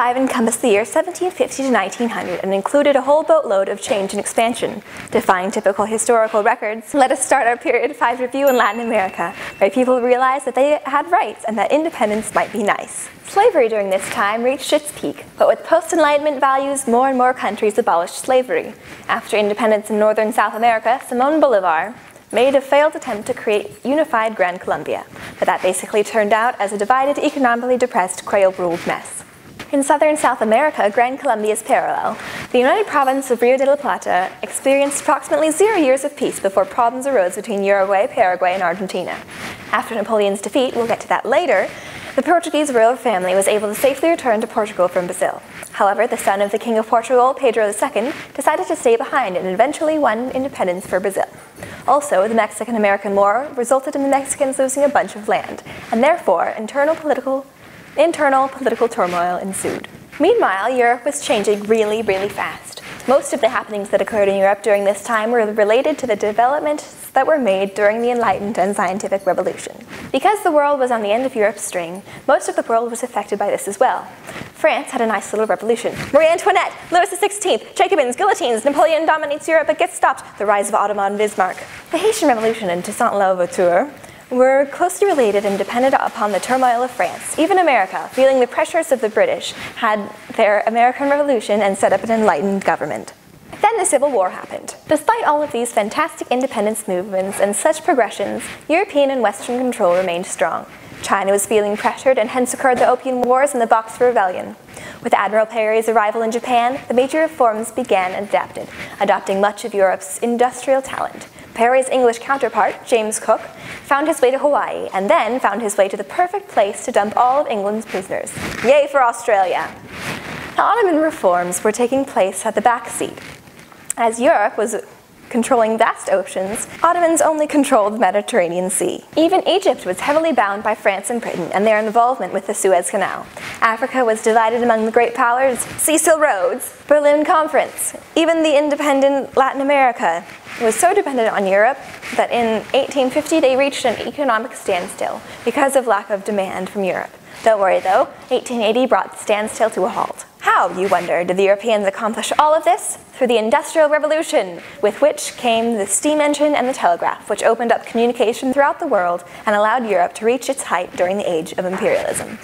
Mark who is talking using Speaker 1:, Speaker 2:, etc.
Speaker 1: 5 encompassed the year 1750 to 1900 and included a whole boatload of change and expansion. Defying typical historical records, let us start our period 5 review in Latin America, where people realized that they had rights and that independence might be nice. Slavery during this time reached its peak, but with post-Enlightenment values, more and more countries abolished slavery. After independence in northern South America, Simón Bolívar made a failed attempt to create unified Gran Colombia, but that basically turned out as a divided, economically depressed, Creole-ruled mess. In southern South America, Gran Colombia's parallel, the United Province of Rio de la Plata experienced approximately 0 years of peace before problems arose between Uruguay, Paraguay, and Argentina. After Napoleon's defeat, we'll get to that later, the Portuguese royal family was able to safely return to Portugal from Brazil. However, the son of the King of Portugal, Pedro II, decided to stay behind and eventually won independence for Brazil. Also, the Mexican-American War resulted in the Mexicans losing a bunch of land, and therefore internal political turmoil ensued. Meanwhile, Europe was changing really, really fast. Most of the happenings that occurred in Europe during this time were related to the developments that were made during the Enlightenment and Scientific Revolution. Because the world was on the end of Europe's string, most of the world was affected by this as well. France had a nice little revolution. Marie Antoinette, Louis XVI, Jacobins, guillotines, Napoleon dominates Europe but gets stopped, the rise of Ottoman Bismarck. The Haitian Revolution and Toussaint Louverture were closely related and depended upon the turmoil of France. Even America, feeling the pressures of the British, had their American Revolution and set up an enlightened government. Then the Civil War happened. Despite all of these fantastic independence movements and such progressions, European and Western control remained strong. China was feeling pressured and hence occurred the Opium Wars and the Boxer Rebellion. With Admiral Perry's arrival in Japan, the major reforms began and adapted, adopting much of Europe's industrial talent. Perry's English counterpart, James Cook, found his way to Hawaii and then found his way to the perfect place to dump all of England's prisoners. Yay for Australia! The Ottoman reforms were taking place at the back seat. As Europe was controlling vast oceans, Ottomans only controlled the Mediterranean Sea. Even Egypt was heavily bound by France and Britain and their involvement with the Suez Canal. Africa was divided among the great powers, Cecil Rhodes, Berlin Conference. Even the independent Latin America was so dependent on Europe that in 1850 they reached an economic standstill because of lack of demand from Europe. Don't worry though, 1880 brought the standstill to a halt. How, you wonder, did the Europeans accomplish all of this? Through the Industrial Revolution, with which came the steam engine and the telegraph, which opened up communication throughout the world and allowed Europe to reach its height during the age of imperialism.